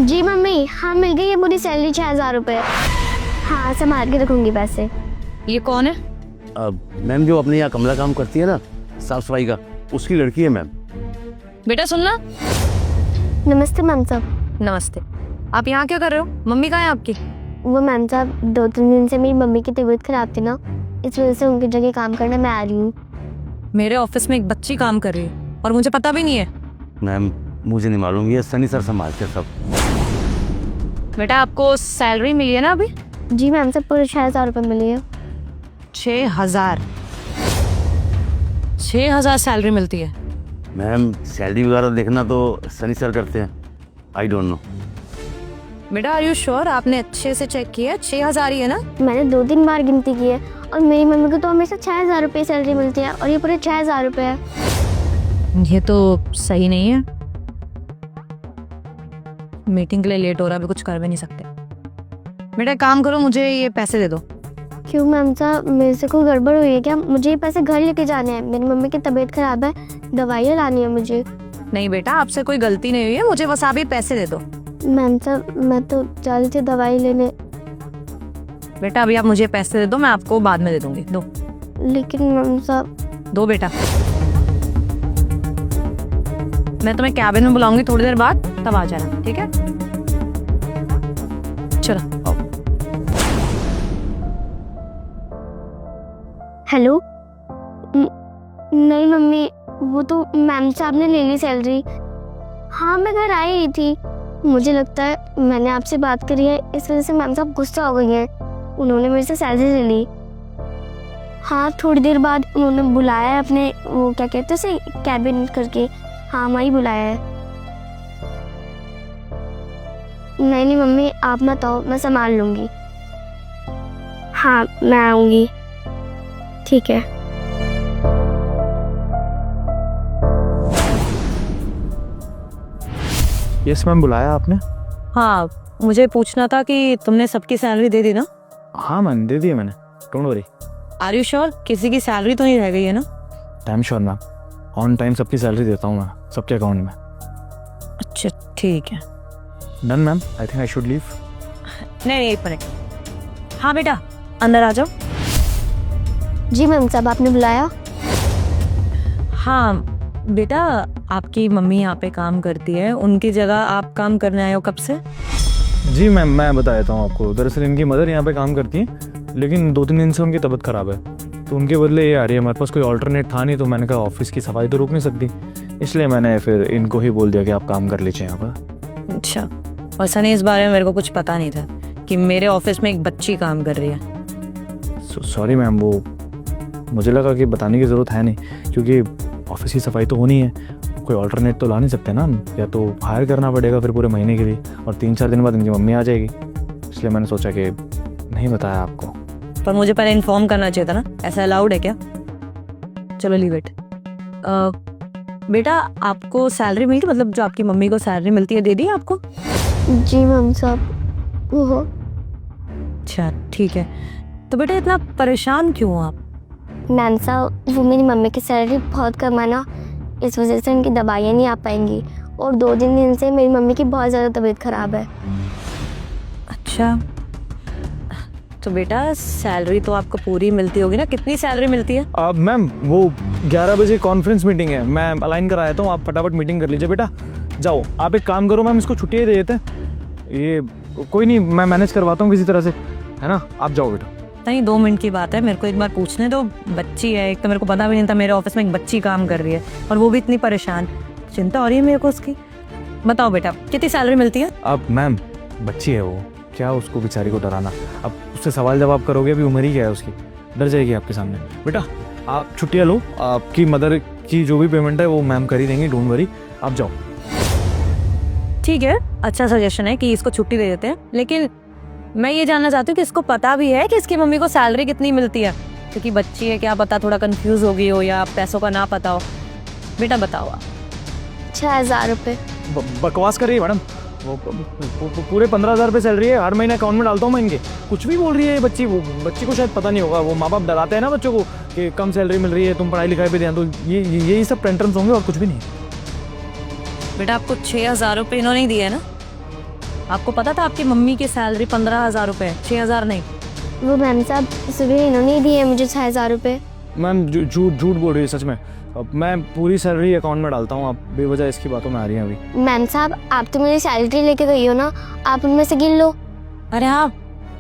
जी mummy, हाँ मिल गई है पूरी सैलरी 6,000 रुपये। हाँ संभाल के रखूंगी पैसे। ये कौन है? मैम जो अपने यहाँ कमला काम करती है ना, साफ सफाई का, उसकी लड़की है मैम। बेटा सुनना। नमस्ते मैम साहब। नमस्ते। आप यहाँ क्या कर रहे हो? मम्मी कहाँ है आपकी? वो मैम साहब 2-3 दिन से मेरी मम्मी की तबीयत खराब थी ना, इस वजह से उनकी जगह काम करने मैं आ रही हूँ। मेरे ऑफिस में एक बच्ची काम कर रही है और मुझे पता भी नहीं है। मैम मुझे नहीं मालूम, ये सनी सर संभालते सब। बेटा आपको सैलरी मिली है ना अभी? जी मैम साहब पूरे 6,000 रुपये मिली है। 6,000? 6,000 सैलरी मिलती है? मैम सैलरी वगैरह देखना तो सनी सर करते हैं, आई डोंट नो। बेटा आर यू श्योर? आपने अच्छे से चेक किया? 6,000 ही है ना? मैंने 2-3 बार गिनती की है और मेरी मम्मी को तो हमेशा 6,000 रुपये सैलरी मिलती है और ये पूरे 6,000 रुपये है। ये तो सही नहीं है। मीटिंग के लिए लेट हो रहा है, अभी कुछ कर भी नहीं सकते। बेटा एक काम करो, मुझे ये पैसे दे दो। क्यों मैम साहब, मेरे से कोई गड़बड़ हुई है क्या? मुझे ये पैसे घर लेके जाने हैं, मेरी मम्मी की तबीयत खराब है, दवाइयाँ लानी है मुझे। नहीं बेटा आपसे कोई गलती नहीं हुई है, मुझे बस आप ये पैसे दे दो। मैम साहब मैं तो जा रही थी दवाई लेने। बेटा अभी आप मुझे पैसे दे दो, मैं आपको बाद में दे दूंगी। दो। लेकिन मैम साहब। दो बेटा। मैं तुम्हें कैबिन में बुलाऊंगी थोड़ी देर बाद, तब आ जाना, ठीक है? चलो। हेलो। नहीं मम्मी, वो तो मैम साहब ने ले ली सैलरी। हाँ मैं घर आई ही थी। मुझे लगता है मैंने आपसे बात करी है, इस वजह से मैम साहब गुस्सा हो गई हैं, उन्होंने मेरे से सैलरी ले ली। हाँ थोड़ी देर बाद उन्होंने बुलाया है अपने, वो क्या कहते हैं उसे, कैबिन करके। हाँ वहीं बुलाया है। नहीं नहीं मम्मी आप मत आओ, मैं संभाल लूँगी। हाँ मैं आऊँगी। ठीक है। यस मैम, बुलाया आपने? हाँ मुझे पूछना था कि तुमने सबकी सैलरी दे दी ना? हाँ मैम दे दी है मैंने, don't worry. Are you sure? किसी की सैलरी तो नहीं रह गई है ना? Time sure ma'am, on time सबकी सैलरी देता हूँ मैं, सबके अकाउंट में। अच्छा ठीक है। Done ma'am, I think I should leave. नहीं एक मिनट। हाँ बेटा अंदर आ जाओ। जी मैम साहब आपने बुलाया? हाँ बेटा आपकी मम्मी यहाँ पे काम करती है, उनकी जगह आप काम करने आए हो कब से? जी मैम मैं बता देता हूँ आपको, दरअसल इनकी मदर यहाँ पे काम करती हैं, लेकिन 2-3 दिन से उनकी तबीयत ख़राब है, तो उनके बदले ये आ रही है। हमारे पास कोई ऑल्टरनेट था नहीं, तो मैंने कहा ऑफिस की सफाई तो रुक नहीं सकती, इसलिए मैंने फिर इनको ही बोल दिया कि आप काम कर लीजिए यहाँ पर। अच्छा, वैसा नहीं, इस बारे में मेरे को कुछ पता नहीं था कि मेरे ऑफिस में एक बच्ची काम कर रही है। सॉरी मैम, वो मुझे लगा कि बताने की ज़रूरत है नहीं, क्योंकि ऑफिस की सफाई तो होनी है, कोई ऑल्टरनेट तो ला नहीं सकते ना हम, या तो हायर करना पड़ेगा फिर पूरे महीने के लिए, और 3-4 दिन बाद इनकी मम्मी आ जाएगी, इसलिए मैंने सोचा कि नहीं बताया आपको। पर मुझे पहले इन्फॉर्म करना चाहिए था ना, ऐसा अलाउड है क्या? चलो लीव इट। बेटा आपको सैलरी मिली, मतलब जो आपकी मम्मी को सैलरी मिलती है दे दी आपको? जी मैम साहब वो। अच्छा ठीक है। तो बेटा इतना परेशान क्यों हो आप? मैम साहब वो मेरी मम्मी की सैलरी बहुत कम है ना, इस वजह से उनकी दवाइयाँ नहीं आ पाएंगी, और 2-3 दिन से मेरी मम्मी की बहुत ज़्यादा तबीयत ख़राब है। अच्छा तो बेटा सैलरी तो आपको पूरी मिलती होगी ना? कितनी सैलरी मिलती है? अब मैम वो 11 बजे कॉन्फ्रेंस मीटिंग है, मैं अलाइन करा देता हूँ, आप फटाफट मीटिंग कर लीजिए। बेटा जाओ, आप एक काम करो मैम, इसको छुट्टी दे देते हैं, ये कोई नहीं, मैं मैनेज करवाता हूँ किसी तरह से, है ना? आप जाओ बेटा। नहीं 2 मिनट की बात है, मेरे को एक बार पूछने दो। बच्ची है, एक तो मेरे को पता भी नहीं था मेरे ऑफिस में एक बच्ची काम कर रही है, और वो भी इतनी परेशान। चिंता हो रही है मेरे को उसकी। बताओ बेटा कितनी सैलरी मिलती है? अब मैम बच्ची है वो, क्या उसको बेचारी को डराना, अब उससे सवाल जवाब करोगे, अभी उम्र ही क्या है उसकी, डर जाएगी आपके सामने। बेटा आप छुट्टियाँ लो, आपकी मदर की जो भी पेमेंट है वो मैम कर ही देंगी, डोंट वरी, आप जाओ। ठीक है, अच्छा सजेशन है कि इसको छुट्टी दे देते हैं, लेकिन मैं ये जानना चाहती हूँ कि इसको पता भी है कि इसकी मम्मी को सैलरी कितनी मिलती है? क्योंकि बच्ची है, क्या पता थोड़ा कंफ्यूज हो गई हो या पैसों का ना पता हो। बेटा बताओ आप। 6,000 रुपये। बकवास कर रही है मैडम, वो पूरे 15,000 रुपये सैलरी है, हर महीने अकाउंट में डालता हूँ मैं इनके। कुछ भी बोल रही है ये बच्ची, वो बच्ची को शायद पता नहीं होगा, वो माँ बाप डराते हैं ना बच्चों को कि कम सैलरी मिल रही है, तुम पढ़ाई लिखाई पे ध्यान दो, यही सब टेंट्रम्स होंगे और कुछ भी नहीं। बेटा आपको 6,000 रुपये इन्होंने ही दिए है ना? आपको पता था आपकी मम्मी की सैलरी 15,000 रुपये, 6,000 नहीं। वो मैम साहब सुबह इन्होंने दिए मुझे 6,000 रुपये। मैम झूठ बोल रही है सच में। अब मैं पूरी सैलरी अकाउंट में डालता हूँ, आप बेवजह इसकी बातों में आ रही हैं अभी। मैम साहब आप तो मेरी सैलरी लेके गई हो ना, आप उनमें से गिन लो। अरे हाँ,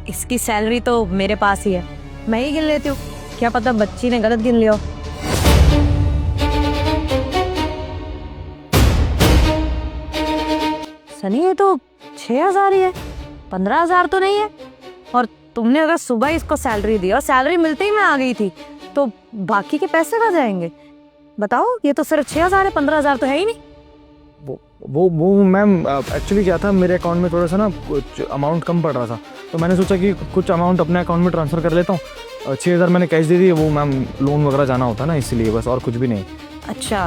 इसकी सैलरी तो मेरे पास ही है, मैं ही गिन लेती हूँ। क्या पता बच्ची ने गलत गिन लिया हो। सनी ये तो 6,000 ही है, 15,000 तो नहीं है। और तुमने अगर सुबह इसको सैलरी दी और सैलरी मिलते ही मैं आ गई थी, तो बाकी के पैसे कहाँ जाएंगे बताओ? ये तो सिर्फ 6,000 है, 15,000 तो है ही नहीं। वो मैम एक्चुअली क्या था, मेरे अकाउंट में थोड़ा सा ना कुछ अमाउंट कम पड़ रहा था, तो मैंने सोचा कि कुछ अमाउंट अपने अकाउंट में ट्रांसफ़र कर लेता हूँ। 6,000 मैंने कैश दे दी, वो मैम लोन वगैरह जाना होता है ना, इसलिए बस, और कुछ भी नहीं। अच्छा,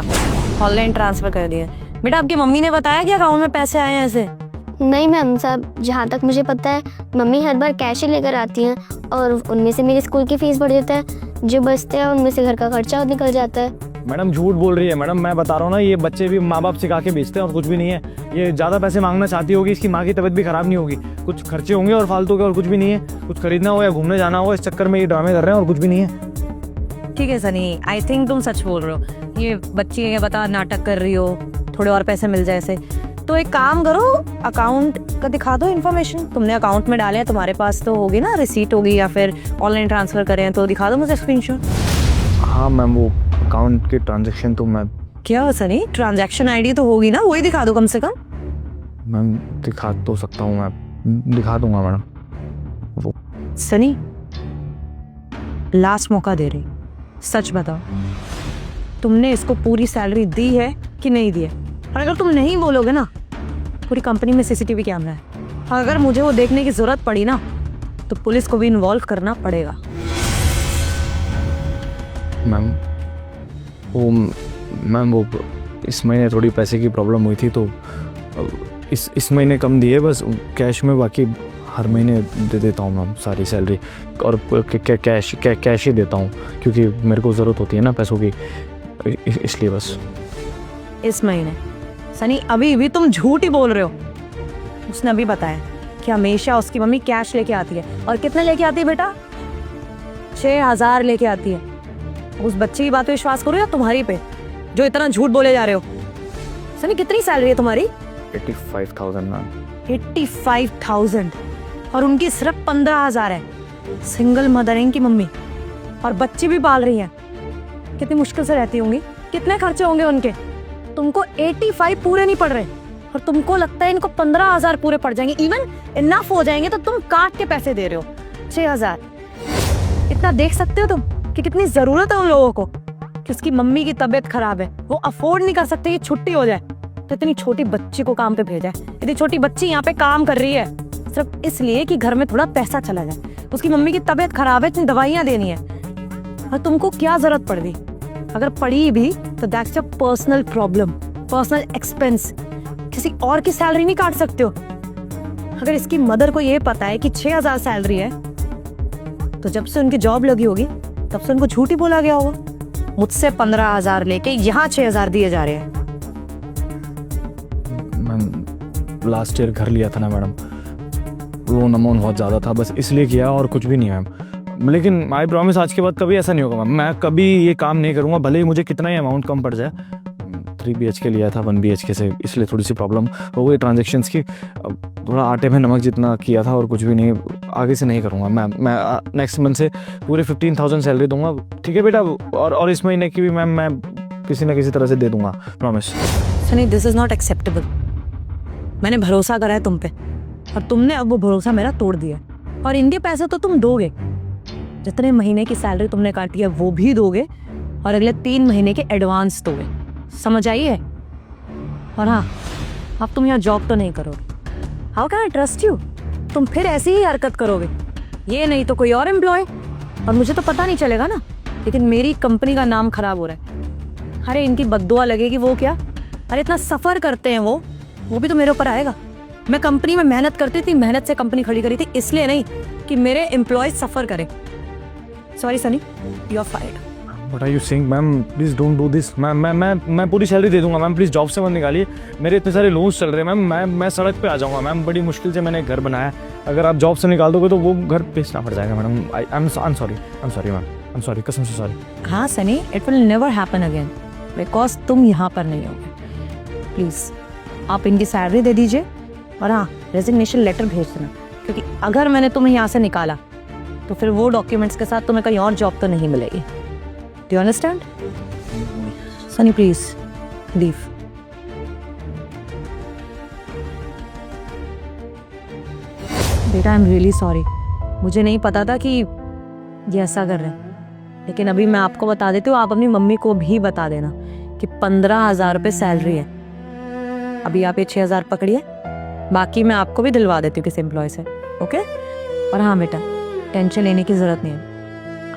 ऑनलाइन ट्रांसफर कर दिया। बेटा आपकी मम्मी ने बताया कि अकाउंट में पैसे आए हैं ऐसे? नहीं मैम साहब, जहाँ तक मुझे पता है मम्मी हर बार कैश ही लेकर आती हैं और उनमें से मेरी स्कूल की फीस भर देता है, जो बचते हैं उनमें से घर का खर्चा निकल जाता है। मैडम झूठ बोल रही है मैडम, मैं बता रहा हूँ ना, ये बच्चे भी माँ बाप सिखा के बेचते हैं और कुछ भी नहीं है। ये ज़्यादा पैसे मांगना चाहती होगी, इसकी माँ की तबीयत भी खराब नहीं होगी, कुछ खर्चे होंगे और फालतू के, और कुछ भी नहीं है। कुछ खरीदना हो या घूमने जाना हो, इस चक्कर में ये ड्रामे कर रहे हैं और कुछ भी नहीं है। ठीक है सनी, आई थिंक तुम सच बोल रहे हो। ये बच्ची ये बता नाटक कर रही हो, थोड़े और पैसे मिल जाए ऐसे। तो एक काम करो, अकाउंट का दिखा दो इन्फॉर्मेशन। तुमने अकाउंट में डाले हैं, तुम्हारे पास तो होगी ना रिसीट होगी, या फिर ऑनलाइन ट्रांसफर करें तो दिखा दो मुझे स्क्रीनशॉट। हाँ मैम, वो अकाउंट की ट्रांजेक्शन तो मैं, क्या सनी, ट्रांजैक्शन आईडी तो होगी ना, वही दिखा दो कम से कम। मैम दिखा तो सकता हूँ, मैं दिखा दूंगा मैडम। सनी लास्ट मौका दे रही, सच बताओ तुमने इसको पूरी सैलरी दी है कि नहीं दी है? और अगर तुम नहीं बोलोगे ना, पूरी कंपनी में सीसीटीवी कैमरा है, अगर मुझे वो देखने की जरूरत पड़ी ना तो पुलिस को भी इन्वॉल्व करना पड़ेगा। मैम वो इस महीने थोड़ी पैसे की प्रॉब्लम हुई थी, तो इस महीने कम दिए बस कैश में, बाकी हर महीने दे देता हूँ मैम सारी सैलरी, और कैश ही देता हूँ क्योंकि मेरे को ज़रूरत होती है ना पैसों की, इसलिए बस। इस महीने? सनी अभी भी तुम झूठ ही बोल रहे हो। उसने अभी बताया कि हमेशा उसकी मम्मी कैश लेके आती है। और कितने लेके आती है बेटा? 6,000 लेके आती है। उस बच्चे की बात पे विश्वास करो या तुम्हारी पे, जो इतना झूठ बोले जा रहे हो? सनी कितनी सैलरी है तुम्हारी? 85,000 मैम। 85,000 और उनकी सिर्फ 15,000 है। सिंगल मदर है इनकी मम्मी, और बच्चे भी पाल रही हैं। कितनी मुश्किल से रहती होंगी, कितने खर्चे होंगे उनके। तुमको 85 पूरे नहीं पड़ रहे और तुमको लगता है इनको 15,000 पूरे पड़ जाएंगे, इवन इनफ हो जाएंगे, तो तुम काट के पैसे दे रहे हो 6,000। इतना देख सकते हो तुम कि कितनी जरूरत है उन लोगों को, कि उसकी मम्मी की तबीयत खराब है, वो अफोर्ड नहीं कर सकते कि छुट्टी हो जाए, तो इतनी छोटी बच्ची को काम पे भेजा है। इतनी छोटी बच्ची यहाँ पे काम कर रही है सिर्फ इसलिए कि घर में थोड़ा पैसा चला जाए। उसकी मम्मी की तबीयत खराब है, इतनी दवाइयाँ देनी है, और तुमको क्या जरूरत पड़ गई? अगर पड़ी भी तो that's your personal problem, personal expense. किसी और की सैलरी नहीं काट सकते हो। अगर इसकी मदर को ये पता है कि 6,000 सैलरी है, तो जब से उनकी जॉब लगी होगी तब से उनको झूठ ही बोला गया होगा। मुझसे 15,000 लेके यहाँ 6,000 दिए जा रहे हैं। मैम लास्ट ईयर घर लिया था ना मैडम, लोन अमाउंट बहुत ज़्यादा था, बस इसलिए किया और कुछ भी नहीं मैम। लेकिन आई प्रॉमिस आज के बाद कभी ऐसा नहीं होगा मैम, मैं कभी ये काम नहीं करूँगा, भले ही मुझे कितना ही अमाउंट कम पड़ जाए। 3 BHK लिया था 1 BHK से, इसलिए थोड़ी सी प्रॉब्लम हो गई ट्रांजेक्शंस की। थोड़ा आटे में नमक जितना किया था और कुछ भी नहीं, आगे से नहीं करूँगा मैम। मैं नेक्स्ट मंथ से पूरे 15,000 सैलरी दूंगा, ठीक है बेटा? और इस महीने की भी मैम मैं किसी ना किसी तरह से दे दूंगा, promise. Sunny this is not acceptable. मैंने भरोसा करा है तुम पे, और तुमने अब वो भरोसा मेरा तोड़ दिया। और इनके पैसे तो तुम दोगे, जितने महीने की सैलरी तुमने काटी है वो भी दोगे, और अगले 3 महीने के एडवांस दोगे। समझ आई है? और हाँ, अब तुम यहाँ जॉब तो नहीं करोगे। How can I trust you? तुम फिर ऐसी ही हरकत करोगे, ये नहीं तो कोई और एम्प्लॉय, और मुझे तो पता नहीं चलेगा ना, लेकिन मेरी कंपनी का नाम खराब हो रहा है। अरे इनकी बद्दुआ लगेगी वो क्या? अरे इतना सफ़र करते हैं वो भी तो मेरे ऊपर आएगा। मैं कंपनी में मेहनत करती थी, मेहनत से कंपनी खड़ी करी थी, इसलिए नहीं कि मेरे एम्प्लॉय सफ़र करें। Sorry Sunny, you are fired. What are you saying, ma'am? Please don't do this. मैं पूरी सैलरी दे दूंगा मैम, प्लीज़ जॉब से मत निकालिए। मेरे इतने सारे लोन्स चल रहे हैं मैम, मैं सड़क पे आ जाऊंगा मैम। बड़ी मुश्किल से मैंने घर बनाया, अगर आप जॉब से निकाल दोगे तो वो घर बेचना पड़ जाएगा madam. I am sorry ma'am, I am sorry, कसम से सॉरी। हाँ Sunny, it will never happen again because तुम यहाँ पर नहीं होगे। प्लीज़ आप इनकी सैलरी दे दीजिए और हाँ रेजिग्नेशन लेटर भेज देना, क्योंकि अगर मैंने तुम्हें यहाँ से निकाला तो फिर वो डॉक्यूमेंट्स के साथ तुम्हें कहीं और जॉब तो नहीं मिलेगी। Do you understand? Sunny please leave. बेटा आई एम रियली सॉरी, मुझे नहीं पता था कि ये ऐसा कर रहे हैं, लेकिन अभी मैं आपको बता देती हूँ, आप अपनी मम्मी को भी बता देना कि 15,000 रुपये सैलरी है। अभी आप ये 6,000 पकड़िए, बाकी मैं आपको भी दिलवा देती हूँ किसी एम्प्लॉय से, ओके? और हाँ बेटा, टेंशन लेने की ज़रूरत नहीं है।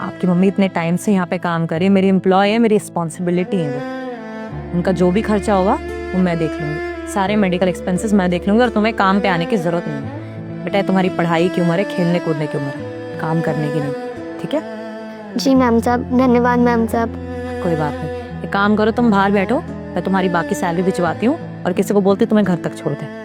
आपकी मम्मी इतने टाइम से यहाँ पे काम कर रही है, मेरी एम्प्लॉय है, मेरी रिस्पॉन्सिबिलिटी है वो। उनका जो भी खर्चा होगा वो मैं देख लूँगी, सारे मेडिकल एक्सपेंसेस मैं देख लूँगी, और तुम्हें काम पे आने की ज़रूरत नहीं है। बेटा तुम्हारी पढ़ाई की उम्र है, खेलने कूदने की उम्र है, काम करने की नहीं, ठीक है? जी मैम साहब, धन्यवाद मैम साहब। कोई बात नहीं, एक काम करो, तुम बाहर बैठो, मैं तुम्हारी बाकी सैलरी भिजवाती हूँ और किसी को बोलती हूँ तुम्हें घर तक छोड़ दे।